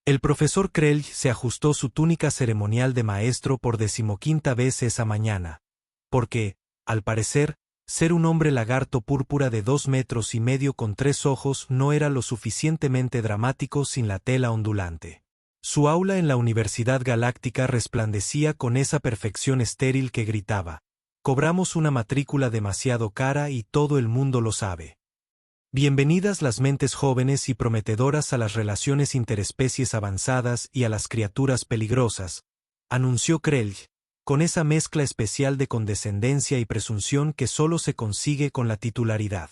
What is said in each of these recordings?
El profesor Krell se ajustó su túnica ceremonial de maestro por 15ª vez esa mañana, porque, al parecer, ser un hombre lagarto púrpura de 2,5 metros con 3 ojos no era lo suficientemente dramático sin la tela ondulante. Su aula en la Universidad Galáctica resplandecía con esa perfección estéril que gritaba: «Cobramos una matrícula demasiado cara y todo el mundo lo sabe». Bienvenidas las mentes jóvenes y prometedoras a las relaciones interespecies avanzadas y a las criaturas peligrosas, anunció Krell, con esa mezcla especial de condescendencia y presunción que solo se consigue con la titularidad.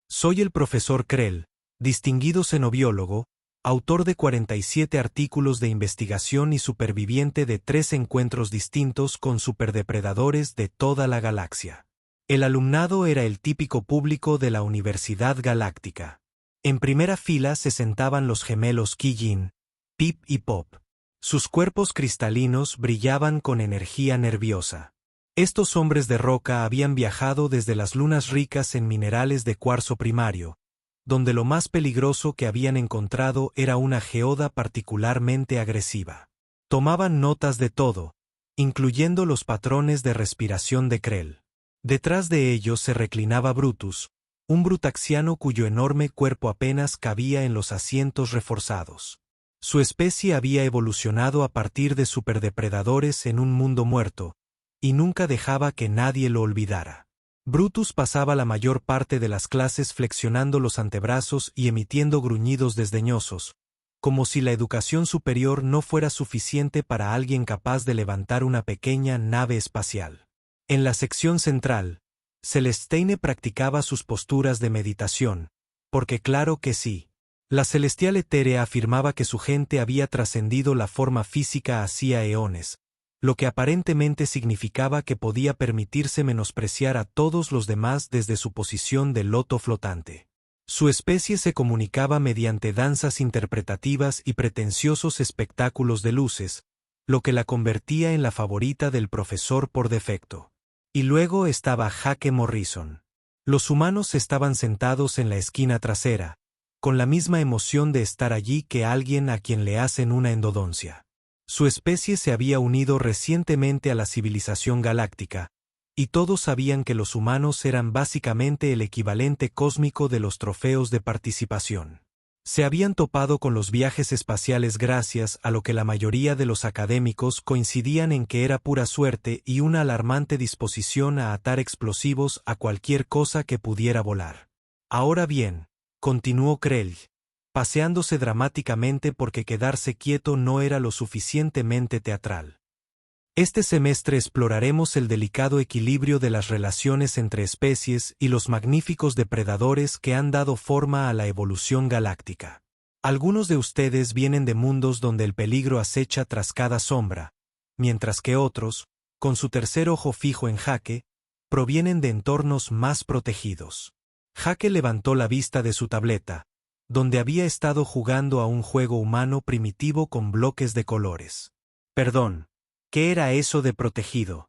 Soy el profesor Krell, distinguido xenobiólogo, autor de 47 artículos de investigación y superviviente de 3 encuentros distintos con superdepredadores de toda la galaxia. El alumnado era el típico público de la Universidad Galáctica. En primera fila se sentaban los gemelos Kijin, Pip y Pop. Sus cuerpos cristalinos brillaban con energía nerviosa. Estos hombres de roca habían viajado desde las lunas ricas en minerales de cuarzo primario, donde lo más peligroso que habían encontrado era una geoda particularmente agresiva. Tomaban notas de todo, incluyendo los patrones de respiración de Krell. Detrás de ellos se reclinaba Brutus, un brutaxiano cuyo enorme cuerpo apenas cabía en los asientos reforzados. Su especie había evolucionado a partir de superdepredadores en un mundo muerto, y nunca dejaba que nadie lo olvidara. Brutus pasaba la mayor parte de las clases flexionando los antebrazos y emitiendo gruñidos desdeñosos, como si la educación superior no fuera suficiente para alguien capaz de levantar una pequeña nave espacial. En la sección central, Celestine practicaba sus posturas de meditación, porque claro que sí. La celestial etérea afirmaba que su gente había trascendido la forma física hacía eones, lo que aparentemente significaba que podía permitirse menospreciar a todos los demás desde su posición de loto flotante. Su especie se comunicaba mediante danzas interpretativas y pretenciosos espectáculos de luces, lo que la convertía en la favorita del profesor por defecto. Y luego estaba Jake Morrison. Los humanos estaban sentados en la esquina trasera, con la misma emoción de estar allí que alguien a quien le hacen una endodoncia. Su especie se había unido recientemente a la civilización galáctica, y todos sabían que los humanos eran básicamente el equivalente cósmico de los trofeos de participación. Se habían topado con los viajes espaciales gracias a lo que la mayoría de los académicos coincidían en que era pura suerte y una alarmante disposición a atar explosivos a cualquier cosa que pudiera volar. Ahora bien, continuó Krell, paseándose dramáticamente porque quedarse quieto no era lo suficientemente teatral. Este semestre exploraremos el delicado equilibrio de las relaciones entre especies y los magníficos depredadores que han dado forma a la evolución galáctica. Algunos de ustedes vienen de mundos donde el peligro acecha tras cada sombra, mientras que otros, con su tercer ojo fijo en Jake, provienen de entornos más protegidos. Jake levantó la vista de su tableta, donde había estado jugando a un juego humano primitivo con bloques de colores. Perdón. ¿Qué era eso de protegido?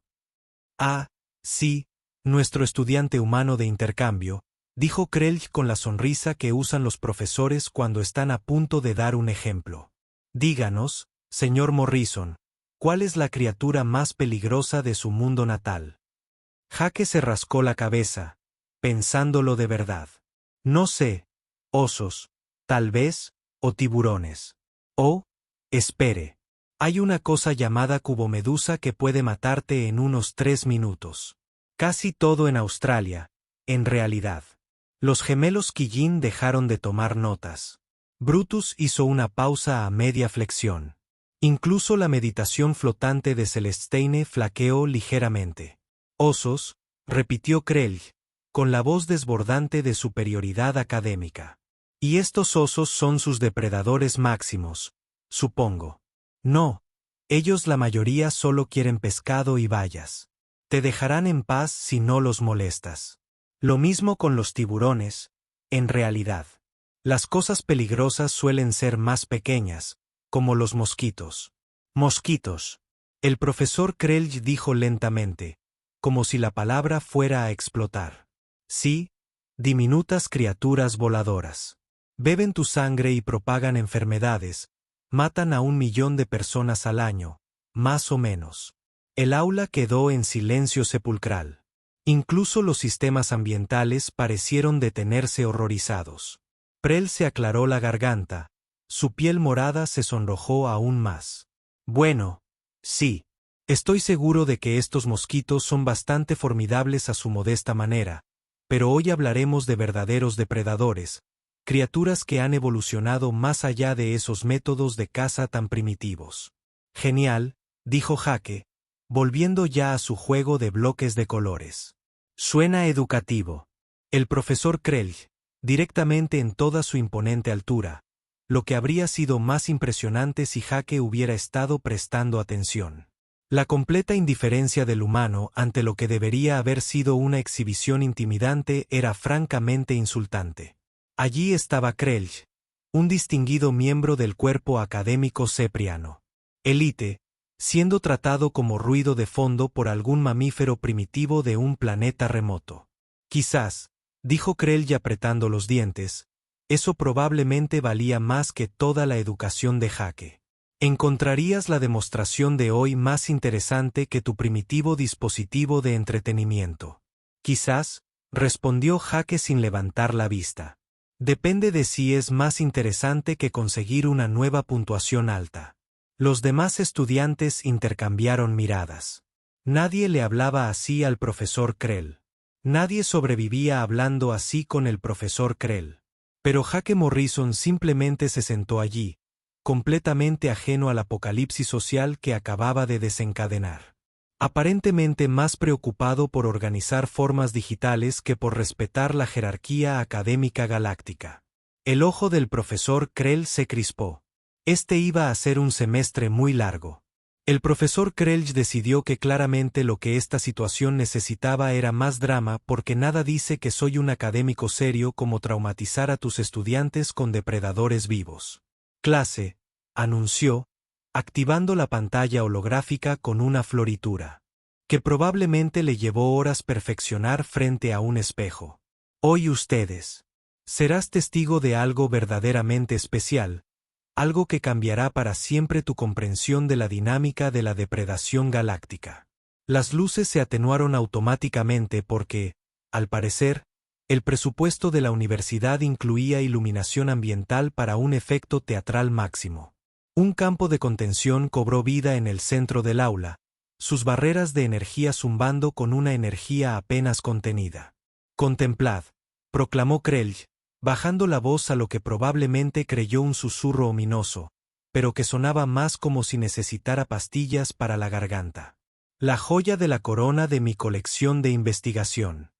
Ah, sí, nuestro estudiante humano de intercambio, dijo Krell con la sonrisa que usan los profesores cuando están a punto de dar un ejemplo. Díganos, señor Morrison, ¿cuál es la criatura más peligrosa de su mundo natal? Jake se rascó la cabeza, pensándolo de verdad. No sé, osos, tal vez, o tiburones. Oh, espere. Hay una cosa llamada cubomedusa que puede matarte en unos 3 minutos. Casi todo en Australia, en realidad. Los gemelos Kijin dejaron de tomar notas. Brutus hizo una pausa a media flexión. Incluso la meditación flotante de Celestine flaqueó ligeramente. Osos, repitió Krell, con la voz desbordante de superioridad académica. Y estos osos son sus depredadores máximos, supongo. No, ellos la mayoría solo quieren pescado y bayas. Te dejarán en paz si no los molestas. Lo mismo con los tiburones, en realidad. Las cosas peligrosas suelen ser más pequeñas, como los mosquitos. Mosquitos. El profesor Krell dijo lentamente, como si la palabra fuera a explotar. Sí, diminutas criaturas voladoras. Beben tu sangre y propagan enfermedades, Matan a 1 millón de personas al año, más o menos. El aula quedó en silencio sepulcral. Incluso los sistemas ambientales parecieron detenerse horrorizados. Prell se aclaró la garganta. Su piel morada se sonrojó aún más. Bueno, sí. Estoy seguro de que estos mosquitos son bastante formidables a su modesta manera, pero hoy hablaremos de verdaderos depredadores, criaturas que han evolucionado más allá de esos métodos de caza tan primitivos. Genial, dijo Jake, volviendo ya a su juego de bloques de colores. Suena educativo. El profesor Krell, directamente en toda su imponente altura, lo que habría sido más impresionante si Jake hubiera estado prestando atención. La completa indiferencia del humano ante lo que debería haber sido una exhibición intimidante era francamente insultante. Allí estaba Krell, un distinguido miembro del cuerpo académico cepriano. Élite, siendo tratado como ruido de fondo por algún mamífero primitivo de un planeta remoto. Quizás, dijo Krell apretando los dientes, eso probablemente valía más que toda la educación de Jake. Encontrarías la demostración de hoy más interesante que tu primitivo dispositivo de entretenimiento. Quizás, respondió Jake sin levantar la vista. Depende de si es más interesante que conseguir una nueva puntuación alta. Los demás estudiantes intercambiaron miradas. Nadie le hablaba así al profesor Krell. Nadie sobrevivía hablando así con el profesor Krell. Pero Jake Morrison simplemente se sentó allí, completamente ajeno al apocalipsis social que acababa de desencadenar. Aparentemente más preocupado por organizar formas digitales que por respetar la jerarquía académica galáctica. El ojo del profesor Krell se crispó. Este iba a ser un semestre muy largo. El profesor Krell decidió que claramente lo que esta situación necesitaba era más drama porque nada dice que soy un académico serio como traumatizar a tus estudiantes con depredadores vivos. Clase, anunció, activando la pantalla holográfica con una floritura, que probablemente le llevó horas perfeccionar frente a un espejo. Hoy ustedes. Serás testigo de algo verdaderamente especial, algo que cambiará para siempre tu comprensión de la dinámica de la depredación galáctica. Las luces se atenuaron automáticamente porque, al parecer, el presupuesto de la universidad incluía iluminación ambiental para un efecto teatral máximo. Un campo de contención cobró vida en el centro del aula, sus barreras de energía zumbando con una energía apenas contenida. Contemplad, proclamó Krell, bajando la voz a lo que probablemente creyó un susurro ominoso, pero que sonaba más como si necesitara pastillas para la garganta. La joya de la corona de mi colección de investigación.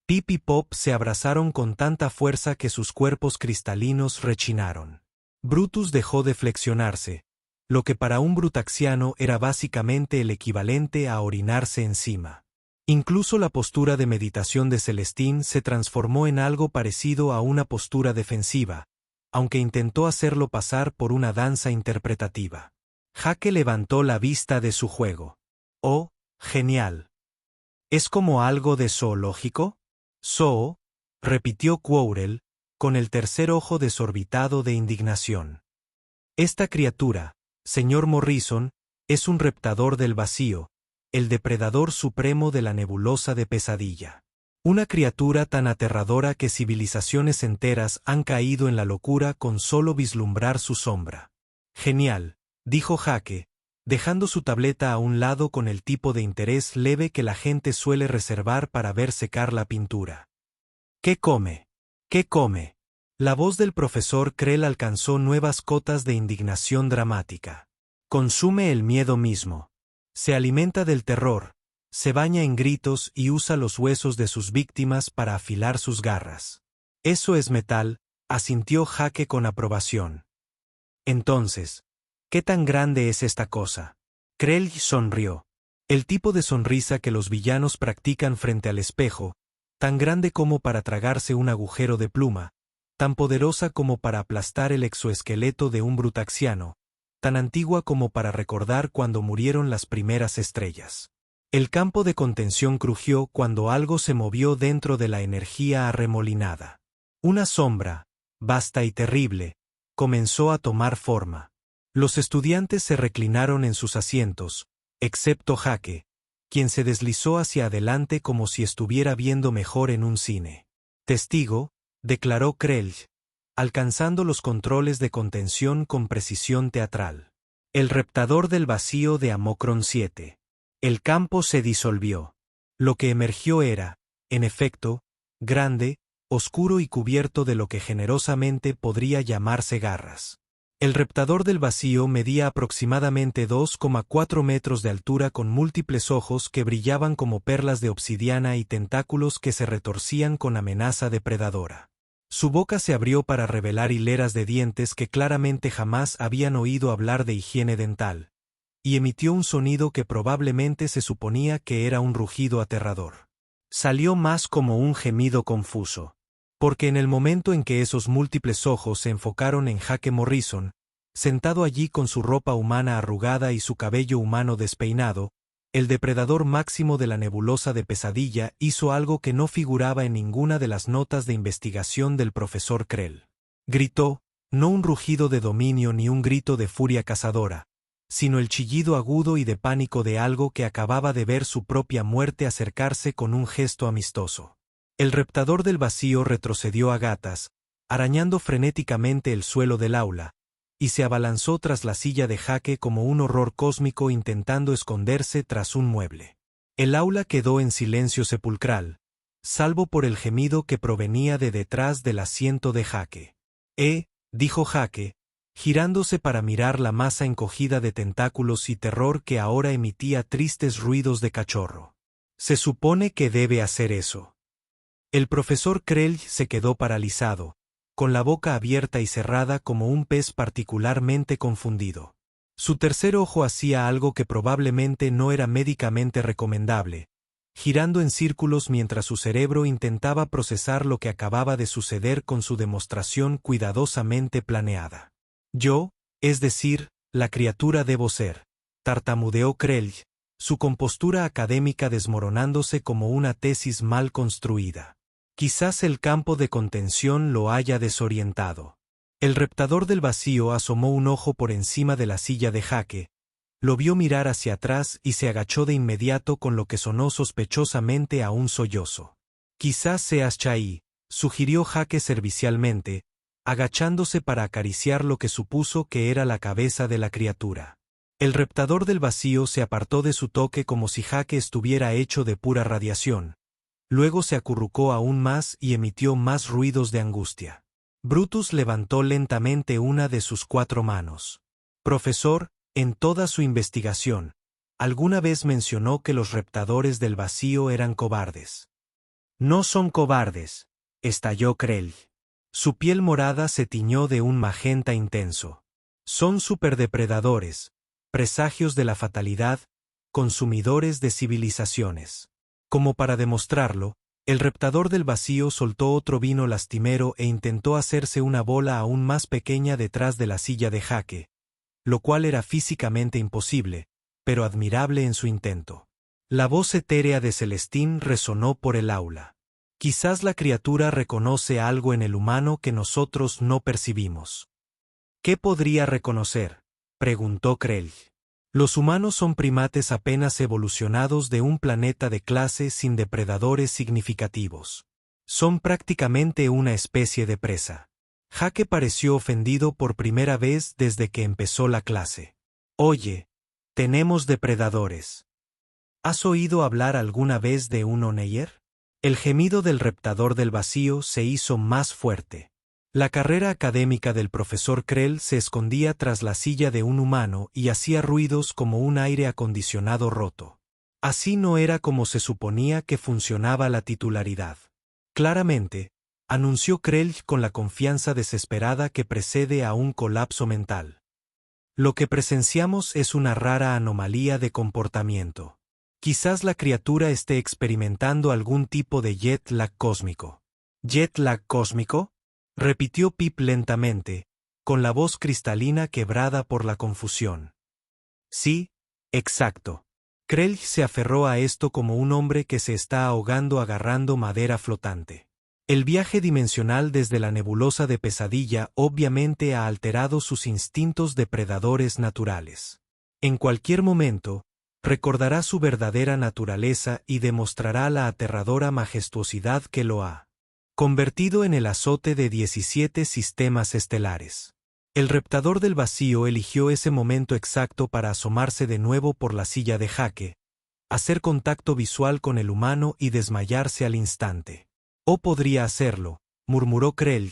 Pip y Pop se abrazaron con tanta fuerza que sus cuerpos cristalinos rechinaron. Brutus dejó de flexionarse, lo que para un brutaxiano era básicamente el equivalente a orinarse encima. Incluso la postura de meditación de Celestín se transformó en algo parecido a una postura defensiva, aunque intentó hacerlo pasar por una danza interpretativa. Jake levantó la vista de su juego. ¡Oh, genial! ¿Es como algo de zoológico? Zoo, repitió Quirrell, con el tercer ojo desorbitado de indignación. Esta criatura, señor Morrison, es un reptador del vacío, el depredador supremo de la nebulosa de Pesadilla. Una criatura tan aterradora que civilizaciones enteras han caído en la locura con solo vislumbrar su sombra. Genial, dijo Jake, dejando su tableta a un lado con el tipo de interés leve que la gente suele reservar para ver secar la pintura. ¿Qué come? ¿Qué come? La voz del profesor Krell alcanzó nuevas cotas de indignación dramática. Consume el miedo mismo. Se alimenta del terror, se baña en gritos y usa los huesos de sus víctimas para afilar sus garras. Eso es metal, asintió Jake con aprobación. Entonces, ¿qué tan grande es esta cosa? Krell sonrió. El tipo de sonrisa que los villanos practican frente al espejo, tan grande como para tragarse un agujero de pluma, tan poderosa como para aplastar el exoesqueleto de un brutaxiano, tan antigua como para recordar cuando murieron las primeras estrellas. El campo de contención crujió cuando algo se movió dentro de la energía arremolinada. Una sombra, vasta y terrible, comenzó a tomar forma. Los estudiantes se reclinaron en sus asientos, excepto Jake, quien se deslizó hacia adelante como si estuviera viendo mejor en un cine. Testigo, declaró Krelj, alcanzando los controles de contención con precisión teatral. El reptador del vacío de Amocron 7. El campo se disolvió. Lo que emergió era, en efecto, grande, oscuro y cubierto de lo que generosamente podría llamarse garras. El reptador del vacío medía aproximadamente 2,4 metros de altura con múltiples ojos que brillaban como perlas de obsidiana y tentáculos que se retorcían con amenaza depredadora. Su boca se abrió para revelar hileras de dientes que claramente jamás habían oído hablar de higiene dental, y emitió un sonido que probablemente se suponía que era un rugido aterrador. Salió más como un gemido confuso. Porque en el momento en que esos múltiples ojos se enfocaron en Jake Morrison, sentado allí con su ropa humana arrugada y su cabello humano despeinado, el depredador máximo de la nebulosa de Pesadilla hizo algo que no figuraba en ninguna de las notas de investigación del profesor Krell. Gritó, no un rugido de dominio ni un grito de furia cazadora, sino el chillido agudo y de pánico de algo que acababa de ver su propia muerte acercarse con un gesto amistoso. El reptador del vacío retrocedió a gatas, arañando frenéticamente el suelo del aula, y se abalanzó tras la silla de Jake como un horror cósmico intentando esconderse tras un mueble. El aula quedó en silencio sepulcral, salvo por el gemido que provenía de detrás del asiento de Jake. Dijo Jake, girándose para mirar la masa encogida de tentáculos y terror que ahora emitía tristes ruidos de cachorro. Se supone que debe hacer eso. El profesor Krell se quedó paralizado, con la boca abierta y cerrada como un pez particularmente confundido. Su tercer ojo hacía algo que probablemente no era médicamente recomendable, girando en círculos mientras su cerebro intentaba procesar lo que acababa de suceder con su demostración cuidadosamente planeada. Yo, es decir, la criatura debo ser, tartamudeó Krell, su compostura académica desmoronándose como una tesis mal construida. Quizás el campo de contención lo haya desorientado. El reptador del vacío asomó un ojo por encima de la silla de Jake, lo vio mirar hacia atrás y se agachó de inmediato con lo que sonó sospechosamente a un sollozo. Quizás seas Chai, sugirió Jake servicialmente, agachándose para acariciar lo que supuso que era la cabeza de la criatura. El reptador del vacío se apartó de su toque como si Jake estuviera hecho de pura radiación. Luego se acurrucó aún más y emitió más ruidos de angustia. Brutus levantó lentamente una de sus 4 manos. Profesor, en toda su investigación, alguna vez mencionó que los reptadores del vacío eran cobardes. No son cobardes, estalló Krell. Su piel morada se tiñó de un magenta intenso. Son superdepredadores, presagios de la fatalidad, consumidores de civilizaciones. Como para demostrarlo, el reptador del vacío soltó otro vino lastimero e intentó hacerse una bola aún más pequeña detrás de la silla de Jake, lo cual era físicamente imposible, pero admirable en su intento. La voz etérea de Celestín resonó por el aula. Quizás la criatura reconoce algo en el humano que nosotros no percibimos. ¿Qué podría reconocer?, preguntó Krell. Los humanos son primates apenas evolucionados de un planeta de clase sin depredadores significativos. Son prácticamente una especie de presa. Jake pareció ofendido por primera vez desde que empezó la clase. Oye, tenemos depredadores. ¿Has oído hablar alguna vez de un Oneyer? El gemido del reptador del vacío se hizo más fuerte. La carrera académica del profesor Krell se escondía tras la silla de un humano y hacía ruidos como un aire acondicionado roto. Así no era como se suponía que funcionaba la titularidad. Claramente, anunció Krell con la confianza desesperada que precede a un colapso mental. Lo que presenciamos es una rara anomalía de comportamiento. Quizás la criatura esté experimentando algún tipo de jet lag cósmico. ¿Jet lag cósmico?, repitió Pip lentamente, con la voz cristalina quebrada por la confusión. Sí, exacto. Krell se aferró a esto como un hombre que se está ahogando agarrando madera flotante. El viaje dimensional desde la nebulosa de Pesadilla obviamente ha alterado sus instintos depredadores naturales. En cualquier momento, recordará su verdadera naturaleza y demostrará la aterradora majestuosidad que lo ha convertido en el azote de 17 sistemas estelares. El Reptador del Vacío eligió ese momento exacto para asomarse de nuevo por la silla de Jake, hacer contacto visual con el humano y desmayarse al instante. «Oh, podría hacerlo», murmuró Krell,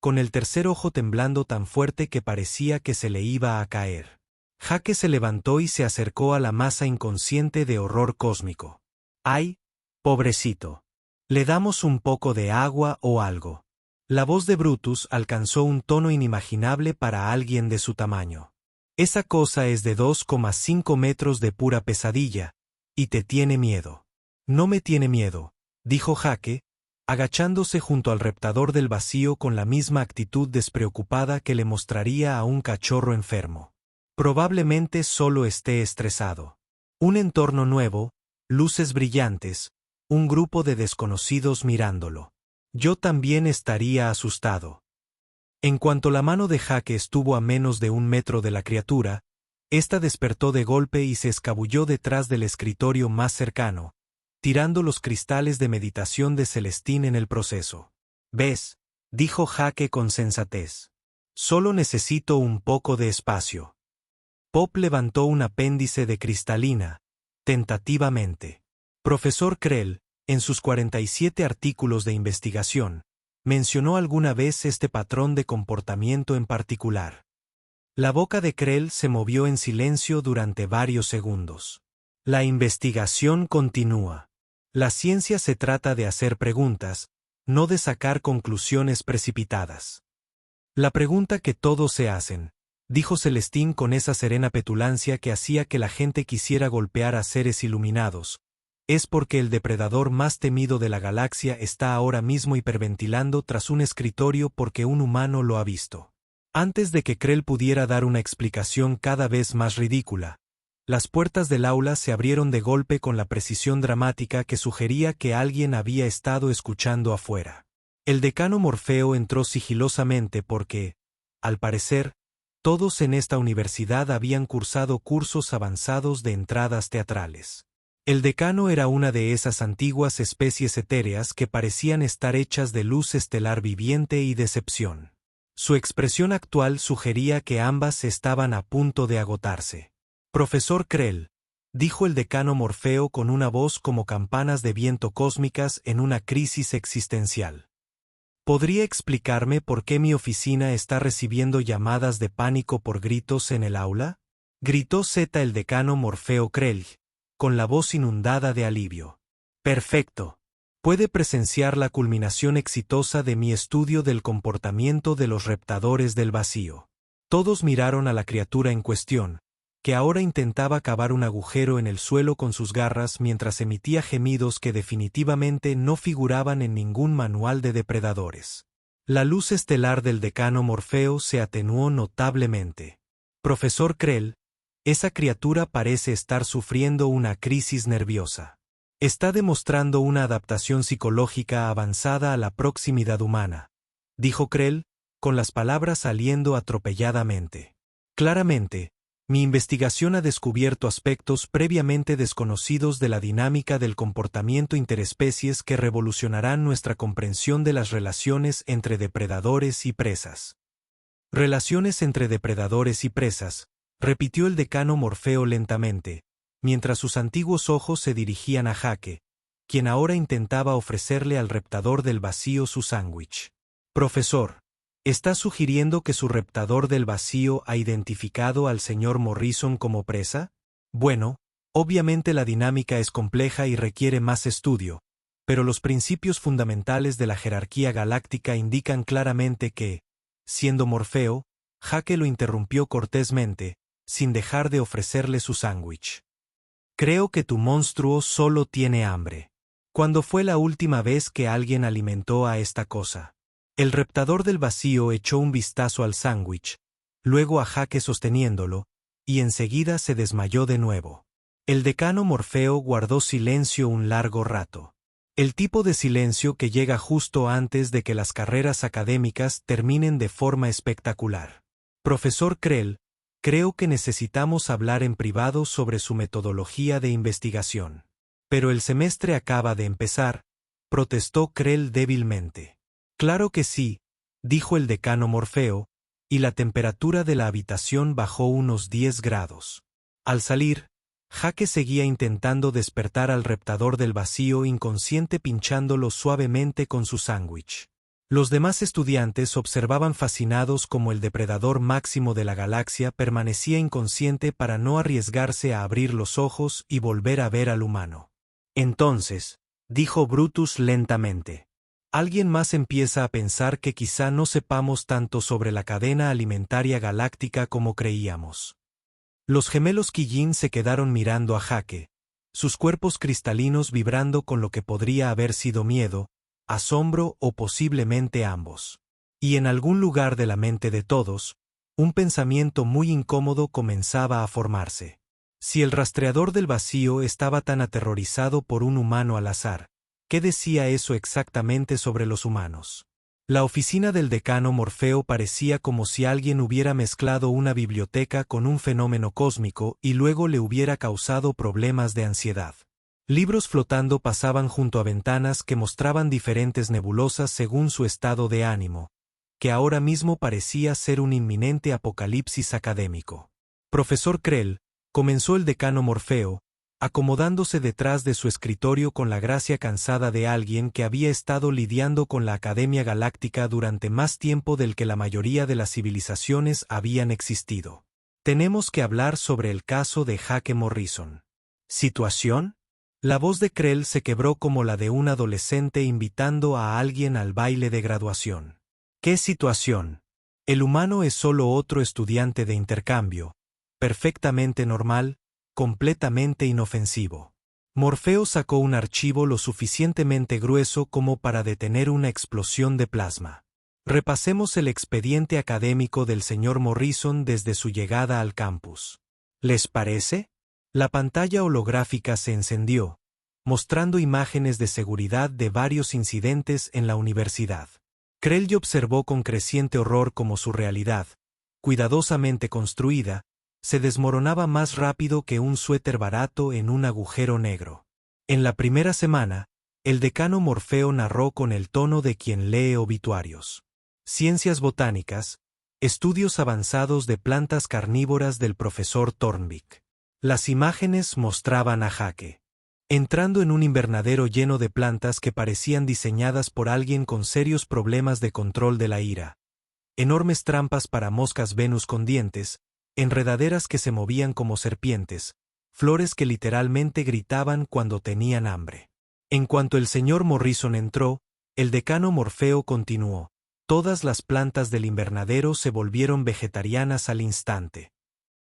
con el tercer ojo temblando tan fuerte que parecía que se le iba a caer. Jake se levantó y se acercó a la masa inconsciente de horror cósmico. «¡Ay, pobrecito! ¿Le damos un poco de agua o algo?» La voz de Brutus alcanzó un tono inimaginable para alguien de su tamaño. «Esa cosa es de 2,5 metros de pura pesadilla, y te tiene miedo». «No me tiene miedo», dijo Jake, agachándose junto al Reptador del Vacío con la misma actitud despreocupada que le mostraría a un cachorro enfermo. «Probablemente solo esté estresado. Un entorno nuevo, luces brillantes, un grupo de desconocidos mirándolo. Yo también estaría asustado». En cuanto la mano de Jake estuvo a menos de 1 metro de la criatura, ésta despertó de golpe y se escabulló detrás del escritorio más cercano, tirando los cristales de meditación de Celestín en el proceso. «¿Ves?», dijo Jake con sensatez. «Solo necesito un poco de espacio». Pop levantó un apéndice de cristalina, tentativamente. Profesor Krell, en sus 47 artículos de investigación, mencionó alguna vez este patrón de comportamiento en particular. La boca de Krell se movió en silencio durante varios segundos. «La investigación continúa. La ciencia se trata de hacer preguntas, no de sacar conclusiones precipitadas». «La pregunta que todos se hacen», dijo Celestín con esa serena petulancia que hacía que la gente quisiera golpear a seres iluminados, «es porque el depredador más temido de la galaxia está ahora mismo hiperventilando tras un escritorio porque un humano lo ha visto». Antes de que Krell pudiera dar una explicación cada vez más ridícula, las puertas del aula se abrieron de golpe con la precisión dramática que sugería que alguien había estado escuchando afuera. El decano Morfeo entró sigilosamente porque, al parecer, todos en esta universidad habían cursado cursos avanzados de entradas teatrales. El decano era una de esas antiguas especies etéreas que parecían estar hechas de luz estelar viviente y decepción. Su expresión actual sugería que ambas estaban a punto de agotarse. «Profesor Krell», dijo el decano Morfeo con una voz como campanas de viento cósmicas en una crisis existencial. «¿Podría explicarme por qué mi oficina está recibiendo llamadas de pánico por gritos en el aula?», gritó el decano Morfeo Krell, con la voz inundada de alivio. «Perfecto. Puede presenciar la culminación exitosa de mi estudio del comportamiento de los Reptadores del Vacío». Todos miraron a la criatura en cuestión, que ahora intentaba cavar un agujero en el suelo con sus garras mientras emitía gemidos que definitivamente no figuraban en ningún manual de depredadores. La luz estelar del decano Morfeo se atenuó notablemente. «Profesor Krell, esa criatura parece estar sufriendo una crisis nerviosa. Está demostrando una adaptación psicológica avanzada a la proximidad humana», dijo Krell, con las palabras saliendo atropelladamente. «Claramente, mi investigación ha descubierto aspectos previamente desconocidos de la dinámica del comportamiento interespecies que revolucionarán nuestra comprensión de las relaciones entre depredadores y presas». «Relaciones entre depredadores y presas», repitió el decano Morfeo lentamente, mientras sus antiguos ojos se dirigían a Jake, quien ahora intentaba ofrecerle al Reptador del Vacío su sándwich. «Profesor, ¿está sugiriendo que su Reptador del Vacío ha identificado al señor Morrison como presa? Bueno, obviamente la dinámica es compleja y requiere más estudio, pero los principios fundamentales de la jerarquía galáctica indican claramente que, siendo Morfeo, Jake lo interrumpió cortésmente, sin dejar de ofrecerle su sándwich. «Creo que tu monstruo solo tiene hambre. ¿Cuándo fue la última vez que alguien alimentó a esta cosa?» El Reptador del Vacío echó un vistazo al sándwich, luego a Jake sosteniéndolo, y enseguida se desmayó de nuevo. El decano Morfeo guardó silencio un largo rato. El tipo de silencio que llega justo antes de que las carreras académicas terminen de forma espectacular. Profesor Krell, creo que necesitamos hablar en privado sobre su metodología de investigación. Pero el semestre acaba de empezar, protestó Krell débilmente. Claro que sí, dijo el decano Morfeo, y la temperatura de la habitación bajó unos 10 grados. Al salir, Jake seguía intentando despertar al reptador del vacío inconsciente pinchándolo suavemente con su sándwich. Los demás estudiantes observaban fascinados cómo el depredador máximo de la galaxia permanecía inconsciente para no arriesgarse a abrir los ojos y volver a ver al humano. Entonces, dijo Brutus lentamente, alguien más empieza a pensar que quizá no sepamos tanto sobre la cadena alimentaria galáctica como creíamos. Los gemelos Quillín se quedaron mirando a Jake, sus cuerpos cristalinos vibrando con lo que podría haber sido miedo, asombro o posiblemente ambos. Y en algún lugar de la mente de todos, un pensamiento muy incómodo comenzaba a formarse. Si el rastreador del vacío estaba tan aterrorizado por un humano al azar, ¿qué decía eso exactamente sobre los humanos? La oficina del decano Morfeo parecía como si alguien hubiera mezclado una biblioteca con un fenómeno cósmico y luego le hubiera causado problemas de ansiedad. Libros flotando pasaban junto a ventanas que mostraban diferentes nebulosas según su estado de ánimo, que ahora mismo parecía ser un inminente apocalipsis académico. Profesor Krell, comenzó el decano Morfeo, acomodándose detrás de su escritorio con la gracia cansada de alguien que había estado lidiando con la Academia Galáctica durante más tiempo del que la mayoría de las civilizaciones habían existido. Tenemos que hablar sobre el caso de Jake Morrison. ¿Situación? La voz de Krell se quebró como la de un adolescente invitando a alguien al baile de graduación. ¿Qué situación? El humano es solo otro estudiante de intercambio, perfectamente normal, completamente inofensivo. Morfeo sacó un archivo lo suficientemente grueso como para detener una explosión de plasma. Repasemos el expediente académico del señor Morrison desde su llegada al campus. ¿Les parece? La pantalla holográfica se encendió, mostrando imágenes de seguridad de varios incidentes en la universidad. Krell observó con creciente horror cómo su realidad, cuidadosamente construida, se desmoronaba más rápido que un suéter barato en un agujero negro. En la primera semana, el decano Morfeo narró con el tono de quien lee obituarios. Ciencias botánicas, estudios avanzados de plantas carnívoras del profesor Thornbeck. Las imágenes mostraban a Jake entrando en un invernadero lleno de plantas que parecían diseñadas por alguien con serios problemas de control de la ira. Enormes trampas para moscas Venus con dientes, enredaderas que se movían como serpientes, flores que literalmente gritaban cuando tenían hambre. En cuanto el señor Morrison entró, el decano Morfeo continuó. Todas las plantas del invernadero se volvieron vegetarianas al instante.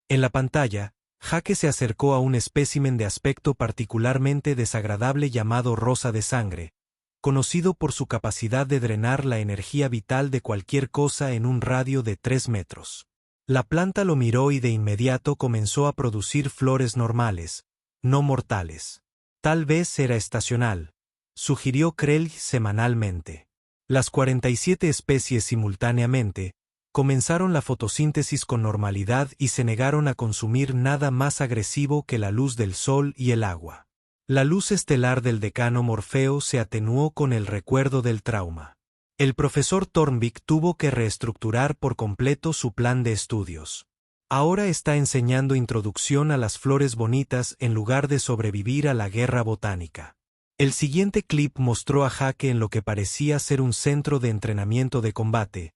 En la pantalla, Jake se acercó a un espécimen de aspecto particularmente desagradable llamado rosa de sangre, conocido por su capacidad de drenar la energía vital de cualquier cosa en un radio de 3 metros. La planta lo miró y de inmediato comenzó a producir flores normales, no mortales. Tal vez era estacional, sugirió Krell semanalmente. Las 47 especies simultáneamente comenzaron la fotosíntesis con normalidad y se negaron a consumir nada más agresivo que la luz del sol y el agua. La luz estelar del decano Morfeo se atenuó con el recuerdo del trauma. El profesor Thornbeck tuvo que reestructurar por completo su plan de estudios. Ahora está enseñando introducción a las flores bonitas en lugar de sobrevivir a la guerra botánica. El siguiente clip mostró a Jake en lo que parecía ser un centro de entrenamiento de combate,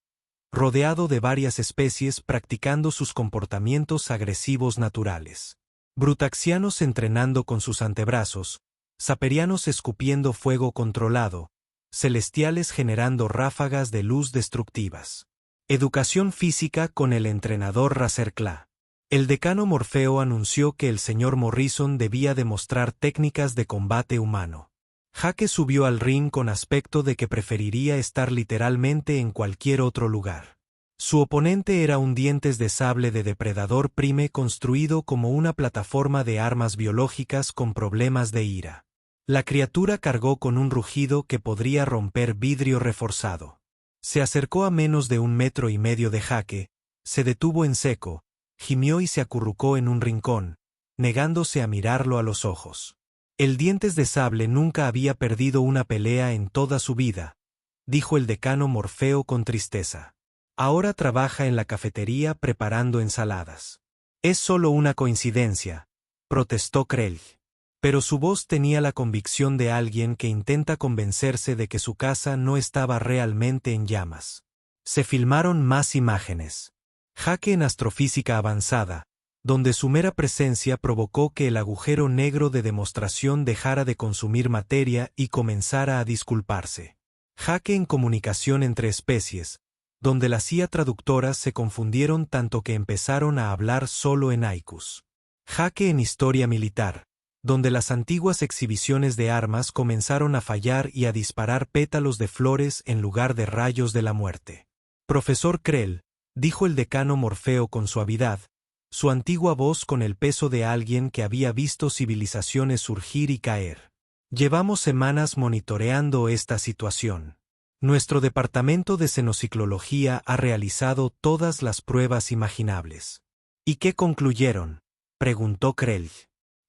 rodeado de varias especies practicando sus comportamientos agresivos naturales. Brutaxianos entrenando con sus antebrazos, saperianos escupiendo fuego controlado, celestiales generando ráfagas de luz destructivas. Educación física con el entrenador Razercla. El decano Morfeo anunció que el señor Morrison debía demostrar técnicas de combate humano. Jake subió al ring con aspecto de que preferiría estar literalmente en cualquier otro lugar. Su oponente era un dientes de sable de depredador prime construido como una plataforma de armas biológicas con problemas de ira. La criatura cargó con un rugido que podría romper vidrio reforzado. Se acercó a menos de 1,5 metros de Jake, se detuvo en seco, gimió y se acurrucó en un rincón, negándose a mirarlo a los ojos. El Dientes de Sable nunca había perdido una pelea en toda su vida, dijo el decano Morfeo con tristeza. Ahora trabaja en la cafetería preparando ensaladas. Es solo una coincidencia, protestó Krell. Pero su voz tenía la convicción de alguien que intenta convencerse de que su casa no estaba realmente en llamas. Se filmaron más imágenes. Jake en astrofísica avanzada, donde su mera presencia provocó que el agujero negro de demostración dejara de consumir materia y comenzara a disculparse. Jake en comunicación entre especies, donde las IA traductoras se confundieron tanto que empezaron a hablar solo en haikus. Jake en historia militar, donde las antiguas exhibiciones de armas comenzaron a fallar y a disparar pétalos de flores en lugar de rayos de la muerte. Profesor Krell, dijo el decano Morfeo con suavidad, su antigua voz con el peso de alguien que había visto civilizaciones surgir y caer. Llevamos semanas monitoreando esta situación. Nuestro departamento de xenociclología ha realizado todas las pruebas imaginables. ¿Y qué concluyeron?, preguntó Krell.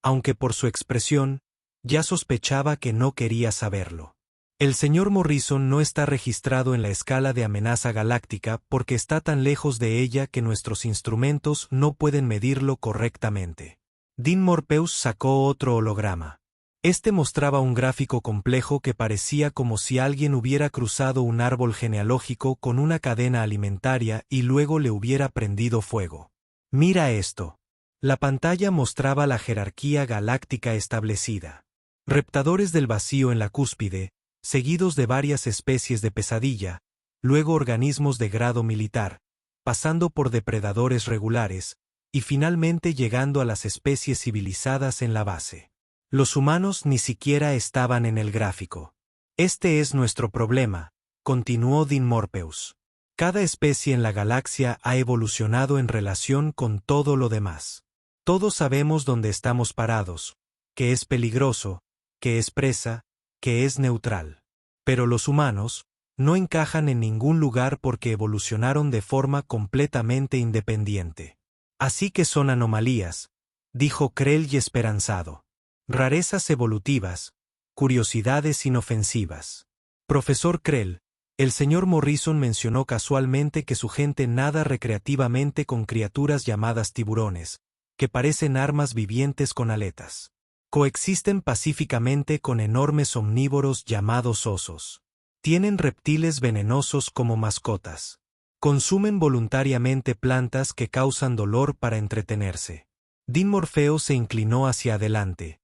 Aunque por su expresión, ya sospechaba que no quería saberlo. El señor Morrison no está registrado en la escala de amenaza galáctica porque está tan lejos de ella que nuestros instrumentos no pueden medirlo correctamente. Dean Morpeus sacó otro holograma. Este mostraba un gráfico complejo que parecía como si alguien hubiera cruzado un árbol genealógico con una cadena alimentaria y luego le hubiera prendido fuego. Mira esto. La pantalla mostraba la jerarquía galáctica establecida. Reptadores del vacío en la cúspide, seguidos de varias especies de pesadilla, luego organismos de grado militar, pasando por depredadores regulares, y finalmente llegando a las especies civilizadas en la base. Los humanos ni siquiera estaban en el gráfico. Este es nuestro problema, continuó Dean Morpeus. Cada especie en la galaxia ha evolucionado en relación con todo lo demás. Todos sabemos dónde estamos parados, que es peligroso, que es presa, que es neutral. Pero los humanos no encajan en ningún lugar porque evolucionaron de forma completamente independiente. Así que son anomalías, dijo Krell esperanzado. Rarezas evolutivas, curiosidades inofensivas. Profesor Krell, el señor Morrison mencionó casualmente que su gente nada recreativamente con criaturas llamadas tiburones, que parecen armas vivientes con aletas. Coexisten pacíficamente con enormes omnívoros llamados osos. Tienen reptiles venenosos como mascotas. Consumen voluntariamente plantas que causan dolor para entretenerse. Dean Morfeo se inclinó hacia adelante.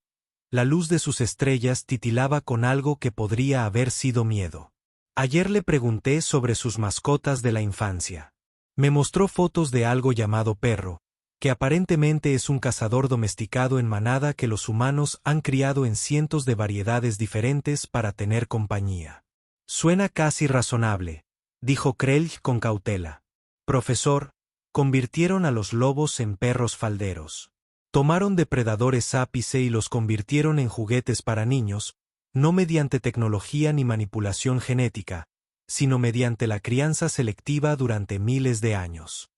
La luz de sus estrellas titilaba con algo que podría haber sido miedo. Ayer le pregunté sobre sus mascotas de la infancia. Me mostró fotos de algo llamado perro, que aparentemente es un cazador domesticado en manada que los humanos han criado en cientos de variedades diferentes para tener compañía. Suena casi razonable, dijo Krell con cautela. Profesor, convirtieron a los lobos en perros falderos. Tomaron depredadores ápice y los convirtieron en juguetes para niños, no mediante tecnología ni manipulación genética, sino mediante la crianza selectiva durante miles de años.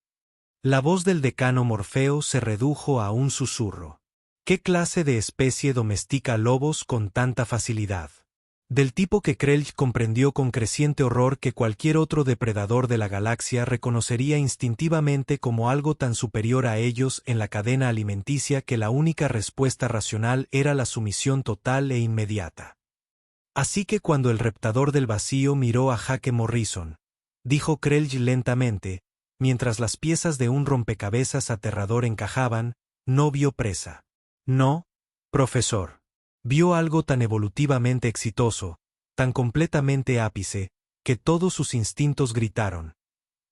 La voz del decano Morfeo se redujo a un susurro. ¿Qué clase de especie domestica lobos con tanta facilidad? Del tipo que Krell comprendió con creciente horror que cualquier otro depredador de la galaxia reconocería instintivamente como algo tan superior a ellos en la cadena alimenticia que la única respuesta racional era la sumisión total e inmediata. Así que cuando el reptador del vacío miró a Jake Morrison, dijo Krell lentamente, mientras las piezas de un rompecabezas aterrador encajaban, no vio presa. No, profesor. Vio algo tan evolutivamente exitoso, tan completamente ápice, que todos sus instintos gritaron.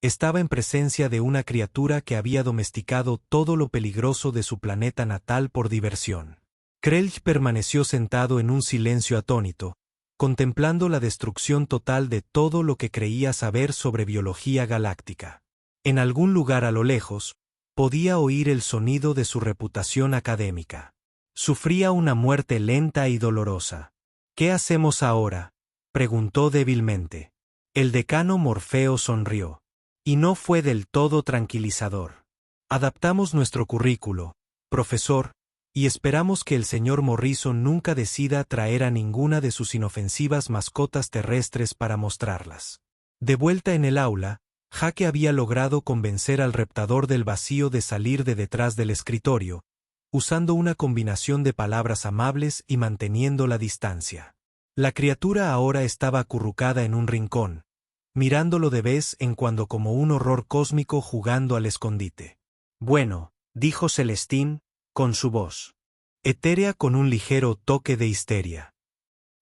Estaba en presencia de una criatura que había domesticado todo lo peligroso de su planeta natal por diversión. Krell permaneció sentado en un silencio atónito, contemplando la destrucción total de todo lo que creía saber sobre biología galáctica. En algún lugar a lo lejos, podía oír el sonido de su reputación académica. Sufría una muerte lenta y dolorosa. ¿Qué hacemos ahora?, preguntó débilmente. El decano Morfeo sonrió. Y no fue del todo tranquilizador. Adaptamos nuestro currículo, profesor, y esperamos que el señor Morrison nunca decida traer a ninguna de sus inofensivas mascotas terrestres para mostrarlas. De vuelta en el aula, Jake había logrado convencer al reptador del vacío de salir de detrás del escritorio, usando una combinación de palabras amables y manteniendo la distancia. La criatura ahora estaba acurrucada en un rincón, mirándolo de vez en cuando como un horror cósmico jugando al escondite. Bueno, dijo Celestín, con su voz etérea con un ligero toque de histeria.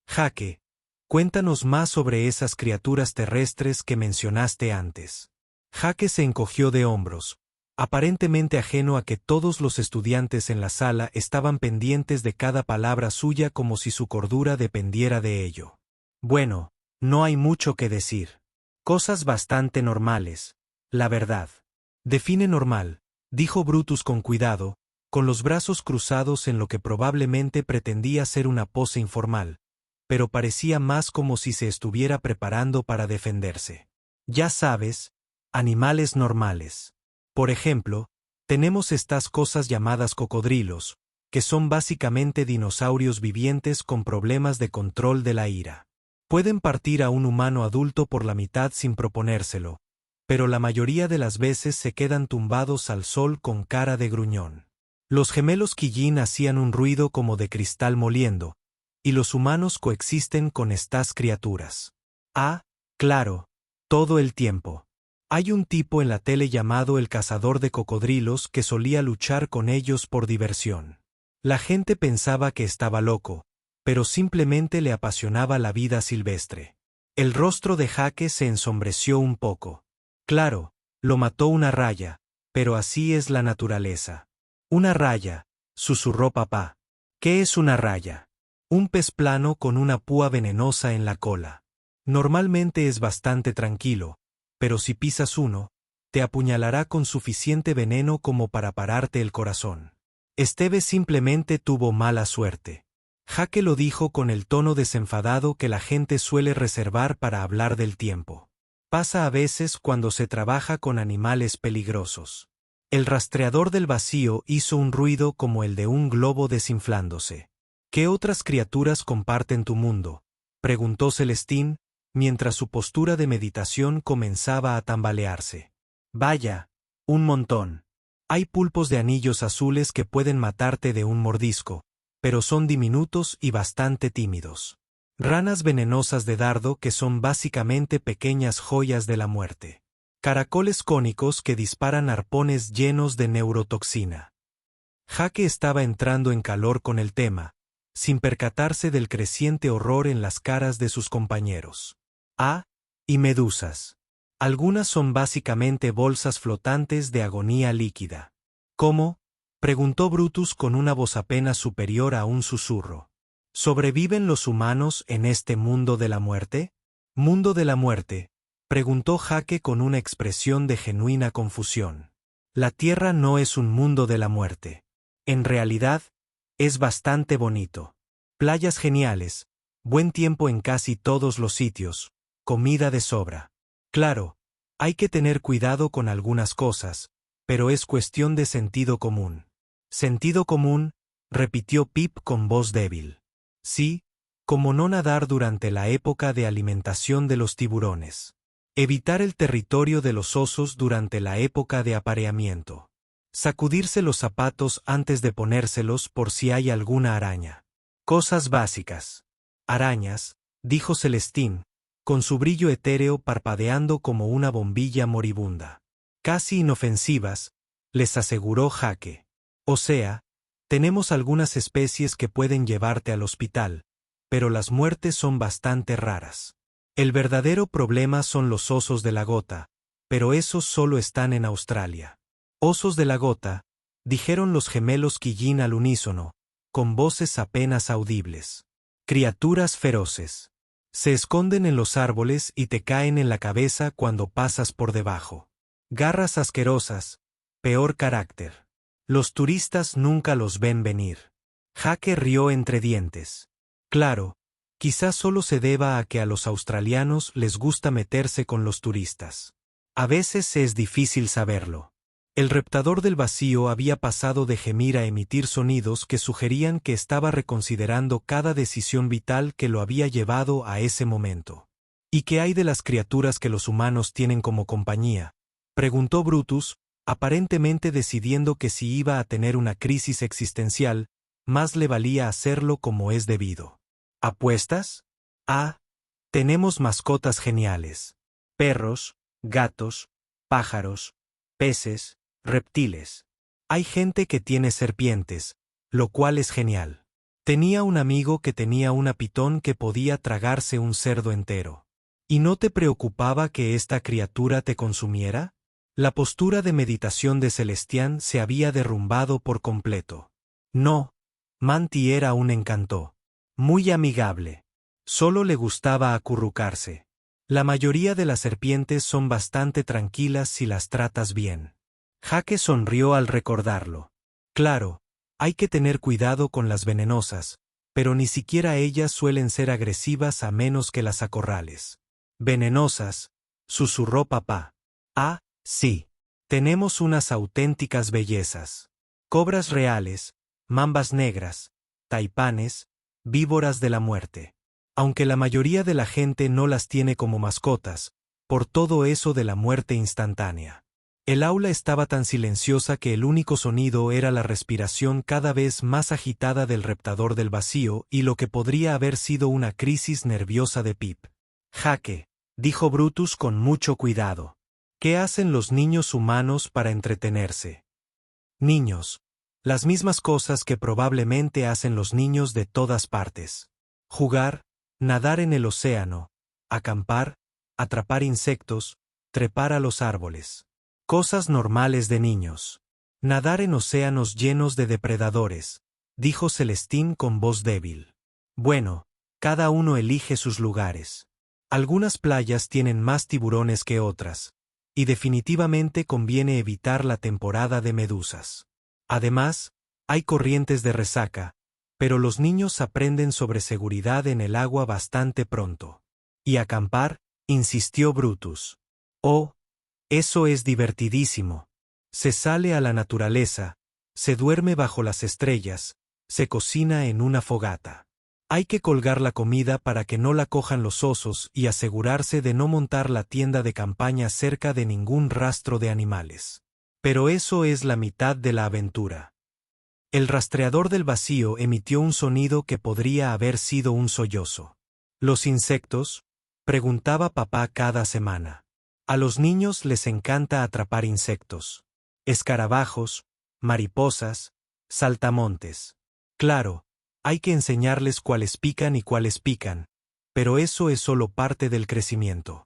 Jake, cuéntanos más sobre esas criaturas terrestres que mencionaste antes. Jake se encogió de hombros, aparentemente ajeno a que todos los estudiantes en la sala estaban pendientes de cada palabra suya como si su cordura dependiera de ello. Bueno, no hay mucho que decir. Cosas bastante normales, la verdad. Define normal, dijo Brutus con cuidado, con los brazos cruzados en lo que probablemente pretendía ser una pose informal, pero parecía más como si se estuviera preparando para defenderse. Ya sabes, animales normales. Por ejemplo, tenemos estas cosas llamadas cocodrilos, que son básicamente dinosaurios vivientes con problemas de control de la ira. Pueden partir a un humano adulto por la mitad sin proponérselo, pero la mayoría de las veces se quedan tumbados al sol con cara de gruñón. Los gemelos Quillín hacían un ruido como de cristal moliendo, y los humanos coexisten con estas criaturas. Ah, claro, todo el tiempo. Hay un tipo en la tele llamado el cazador de cocodrilos que solía luchar con ellos por diversión. La gente pensaba que estaba loco, pero simplemente le apasionaba la vida silvestre. El rostro de Jake se ensombreció un poco. Claro, lo mató una raya, pero así es la naturaleza. Una raya, susurró papá. ¿Qué es una raya? Un pez plano con una púa venenosa en la cola. Normalmente es bastante tranquilo, pero si pisas uno, te apuñalará con suficiente veneno como para pararte el corazón. Esteve simplemente tuvo mala suerte. Jake lo dijo con el tono desenfadado que la gente suele reservar para hablar del tiempo. Pasa a veces cuando se trabaja con animales peligrosos. El rastreador del vacío hizo un ruido como el de un globo desinflándose. ¿Qué otras criaturas comparten tu mundo?, preguntó Celestín, mientras su postura de meditación comenzaba a tambalearse. Vaya, un montón. Hay pulpos de anillos azules que pueden matarte de un mordisco, pero son diminutos y bastante tímidos. Ranas venenosas de dardo que son básicamente pequeñas joyas de la muerte. Caracoles cónicos que disparan arpones llenos de neurotoxina. Jake estaba entrando en calor con el tema, sin percatarse del creciente horror en las caras de sus compañeros. Ah, y medusas. Algunas son básicamente bolsas flotantes de agonía líquida. ¿Cómo?, preguntó Brutus con una voz apenas superior a un susurro. ¿Sobreviven los humanos en este mundo de la muerte? ¿Mundo de la muerte?, preguntó Jake con una expresión de genuina confusión. La Tierra no es un mundo de la muerte. En realidad, es bastante bonito. Playas geniales, buen tiempo en casi todos los sitios, comida de sobra. Claro, hay que tener cuidado con algunas cosas, pero es cuestión de sentido común. ¿Sentido común?, repitió Pip con voz débil. Sí, como no nadar durante la época de alimentación de los tiburones. Evitar el territorio de los osos durante la época de apareamiento. Sacudirse los zapatos antes de ponérselos por si hay alguna araña. Cosas básicas. Arañas, dijo Celestín, con su brillo etéreo parpadeando como una bombilla moribunda. Casi inofensivas, les aseguró Jake. O sea, tenemos algunas especies que pueden llevarte al hospital, pero las muertes son bastante raras. El verdadero problema son los osos de la gota, pero esos solo están en Australia. Osos de la gota, dijeron los gemelos Quillín al unísono, con voces apenas audibles. Criaturas feroces. Se esconden en los árboles y te caen en la cabeza cuando pasas por debajo. Garras asquerosas, peor carácter. Los turistas nunca los ven venir. Jake rió entre dientes. Claro, Quizás solo se deba a que a los australianos les gusta meterse con los turistas. A veces es difícil saberlo. El reptador del vacío había pasado de gemir a emitir sonidos que sugerían que estaba reconsiderando cada decisión vital que lo había llevado a ese momento. ¿Y qué hay de las criaturas que los humanos tienen como compañía?, preguntó Brutus, aparentemente decidiendo que si iba a tener una crisis existencial, más le valía hacerlo como es debido. ¿Apuestas? Ah, tenemos mascotas geniales. Perros, gatos, pájaros, peces, reptiles. Hay gente que tiene serpientes, lo cual es genial. Tenía un amigo que tenía una pitón que podía tragarse un cerdo entero. ¿Y no te preocupaba que esta criatura te consumiera? La postura de meditación de Celestián se había derrumbado por completo. No, Manti era un encanto. Muy amigable. Solo le gustaba acurrucarse. La mayoría de las serpientes son bastante tranquilas si las tratas bien. Jake sonrió al recordarlo. Claro, hay que tener cuidado con las venenosas, pero ni siquiera ellas suelen ser agresivas a menos que las acorrales. Venenosas, susurró papá. Ah, sí. Tenemos unas auténticas bellezas. Cobras reales, mambas negras, taipanes, víboras de la muerte. Aunque la mayoría de la gente no las tiene como mascotas, por todo eso de la muerte instantánea. El aula estaba tan silenciosa que el único sonido era la respiración cada vez más agitada del reptador del vacío y lo que podría haber sido una crisis nerviosa de Pip. Jake, dijo Brutus con mucho cuidado. ¿Qué hacen los niños humanos para entretenerse? Niños. Las mismas cosas que probablemente hacen los niños de todas partes. Jugar, nadar en el océano, acampar, atrapar insectos, trepar a los árboles. Cosas normales de niños. Nadar en océanos llenos de depredadores, dijo Celestín con voz débil. Bueno, cada uno elige sus lugares. Algunas playas tienen más tiburones que otras, y definitivamente conviene evitar la temporada de medusas. Además, hay corrientes de resaca, pero los niños aprenden sobre seguridad en el agua bastante pronto. ¿Y acampar?, insistió Brutus. Oh, eso es divertidísimo. Se sale a la naturaleza, se duerme bajo las estrellas, se cocina en una fogata. Hay que colgar la comida para que no la cojan los osos y asegurarse de no montar la tienda de campaña cerca de ningún rastro de animales. Pero eso es la mitad de la aventura. El rastreador del vacío emitió un sonido que podría haber sido un sollozo. ¿Los insectos?, preguntaba papá cada semana. A los niños les encanta atrapar insectos. Escarabajos, mariposas, saltamontes. Claro, hay que enseñarles cuáles pican y cuáles pican, pero eso es solo parte del crecimiento.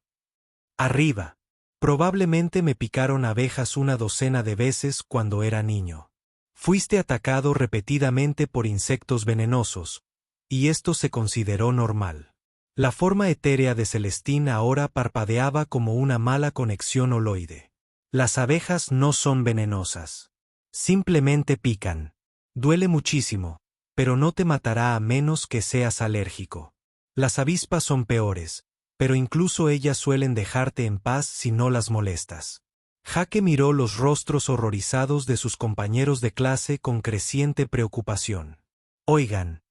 Arriba. Probablemente me picaron abejas una docena de veces cuando era niño. Fuiste atacado repetidamente por insectos venenosos, y esto se consideró normal. La forma etérea de Celestín ahora parpadeaba como una mala conexión holoide. Las abejas no son venenosas. Simplemente pican. Duele muchísimo, pero no te matará a menos que seas alérgico. Las avispas son peores, pero incluso ellas suelen dejarte en paz si no las molestas. Jake miró los rostros horrorizados de sus compañeros de clase con creciente preocupación. Oigan,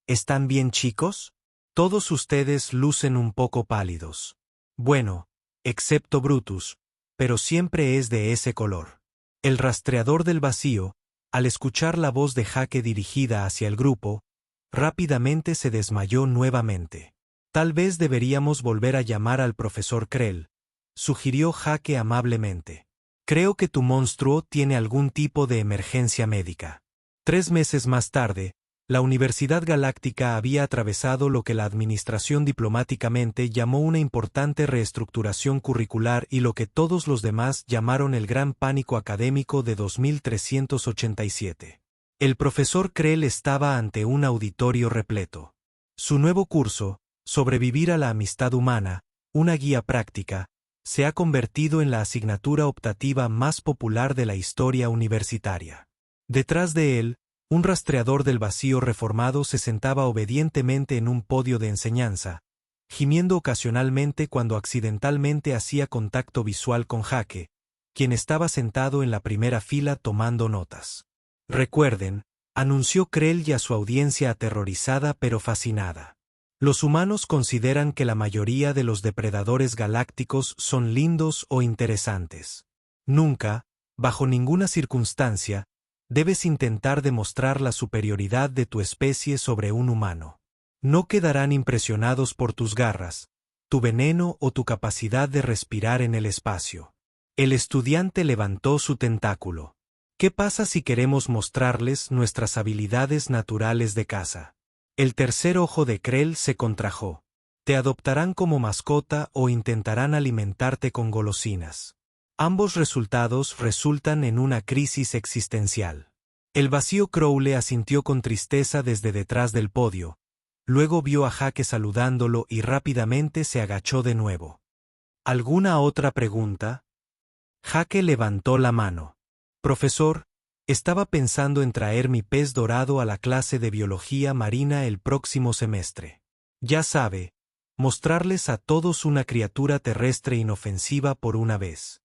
¿están bien, chicos? Todos ustedes lucen un poco pálidos. Bueno, excepto Brutus, pero siempre es de ese color. El rastreador del vacío, al escuchar la voz de Jake dirigida hacia el grupo, rápidamente se desmayó nuevamente. Tal vez deberíamos volver a llamar al profesor Krell, sugirió Jake amablemente. Creo que tu monstruo tiene algún tipo de emergencia médica. 3 meses más tarde, la Universidad Galáctica había atravesado lo que la administración diplomáticamente llamó una importante reestructuración curricular y lo que todos los demás llamaron el gran pánico académico de 2387. El profesor Krell estaba ante un auditorio repleto. Su nuevo curso, Sobrevivir a la amistad humana, una guía práctica, se ha convertido en la asignatura optativa más popular de la historia universitaria. Detrás de él, Un rastreador del vacío reformado se sentaba obedientemente en un podio de enseñanza, gimiendo ocasionalmente cuando accidentalmente hacía contacto visual con Jake, quien estaba sentado en la primera fila tomando notas. Recuerden, anunció Krell y a su audiencia aterrorizada pero fascinada. Los humanos consideran que la mayoría de los depredadores galácticos son lindos o interesantes. Nunca, bajo ninguna circunstancia, debes intentar demostrar la superioridad de tu especie sobre un humano. No quedarán impresionados por tus garras, tu veneno o tu capacidad de respirar en el espacio. El estudiante levantó su tentáculo. ¿Qué pasa si queremos mostrarles nuestras habilidades naturales de caza? El tercer ojo de Krell se contrajo. Te adoptarán como mascota o intentarán alimentarte con golosinas. Ambos resultados resultan en una crisis existencial. El vacío Crowley asintió con tristeza desde detrás del podio. Luego vio a Jake saludándolo y rápidamente se agachó de nuevo. ¿Alguna otra pregunta? Jake levantó la mano. Profesor, estaba pensando en traer mi pez dorado a la clase de biología marina el próximo semestre. Ya sabe, mostrarles a todos una criatura terrestre inofensiva por una vez.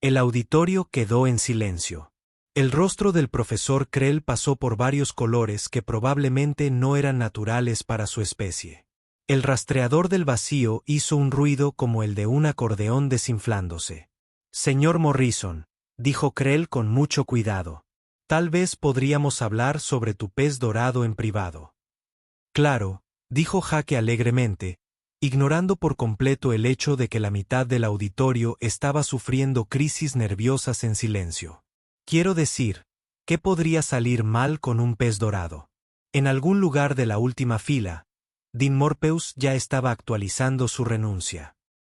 El auditorio quedó en silencio. El rostro del profesor Krell pasó por varios colores que probablemente no eran naturales para su especie. El rastreador del vacío hizo un ruido como el de un acordeón desinflándose. Señor Morrison, dijo Krell con mucho cuidado, tal vez podríamos hablar sobre tu pez dorado en privado. Claro, dijo Jake alegremente, ignorando por completo el hecho de que la mitad del auditorio estaba sufriendo crisis nerviosas en silencio. Quiero decir, ¿qué podría salir mal con un pez dorado? En algún lugar de la última fila, Dean Morpheus ya estaba actualizando su renuncia.